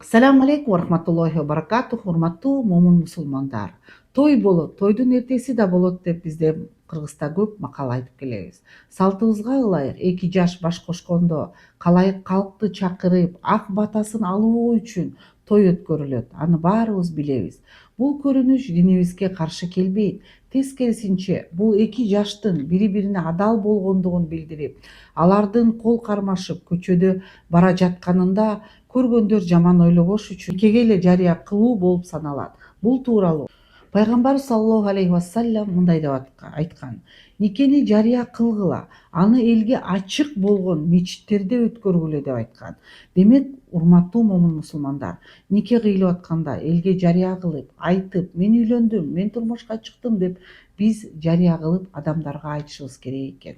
Assalamu alaikum wa rahmatullahi wa barakatuh. Урматтуу момун мусулмандар. Той болот, тойдун эртеси да болот деп бизде Кыргызда көп макал айтып келебиз. Салтыбызга ылайык эки жаш баш кошкондо калайык калкты чакырып, ак батасын алуу үчүн той өткөрүлөт. Аны баарыбыз билебиз. Бул көрүнүш динибизге каршы келбейт. Тескерисинче, бул эки жаштын бири-бирине адал болгондугун билдирип, алардын кол кармашып көчөдө бара жатканында көргөндөр жаман ойлобош үчүн никеге эле жарыя кылуу болуп саналат. Бул тууралуу пайгамбарыбыз саллаллаху алейхи вассалам мындай деп айткан: никени жарыя кылгыла, аны элге ачык болгон мечиттерде өткөргүлө деп айткан. Демек, урматтуу момун мусулмандар, нике кыйлып атканда элге жарыя кылып, айтып, мен үйлөндүм, мен турмушка чыктым деп биз жарыя кылып адамдарга айтышыбыз керек экен.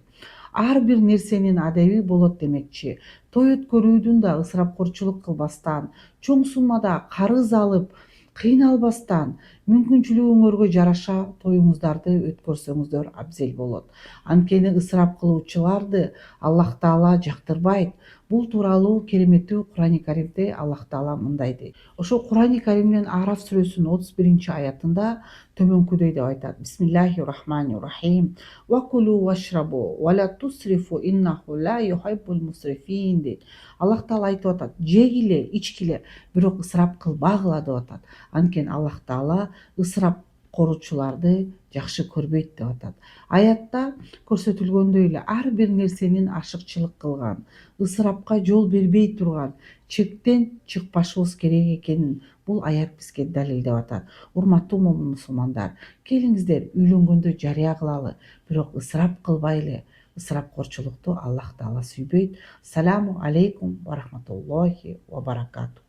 Ар бир нерсенин адеби болот демекчи. Той өткөрүүдүн да ысырапкорчулук кылбастан, чоң суммада карыз алып, кыйналбастан, мүмкүнчүлүгүңөргө жараша тоюңуздарды өткөрсөңүздөр абзел болот. Анткени ысырап кылуучуларды Аллах Таала жактырбайт. Бул тууралуу кереметтүү Курани Каримде Аллах Таала мындай дейт. Ошо Курани Каримдин Араф сүрөсүнүн 31-аятында төмөнкүдөй деп айтат: Бисмиллахи рахмани рахим. Ва кулу вашрабу ва ла тусрифу иннаху ла юхиббул мусрифин дейт. Аллах Таала айтып атат: жегиле, ичкиле, бирок ысырап кылбагыла деп атат. Анткени Аллах Таала ысырап коручуларды жакшы көрбөйт деп атат. Аятта көрсөтүлгөндөй эле ар бир нерсенин ашыкчылык кылган, ысырапка жол бербей турган чектен чыкпашыбыз керек экенин бул аят бизге далилдеп атат. Урматтуу момун мусулмандар, келиңиздер үйлөнгөндө жарыя кылалы, бирок ысырап кылбайлы. Ысырапкорчулукту Аллах Таала сүйбөйт. Саламу алейкум ва рахматуллахи ва баракатух.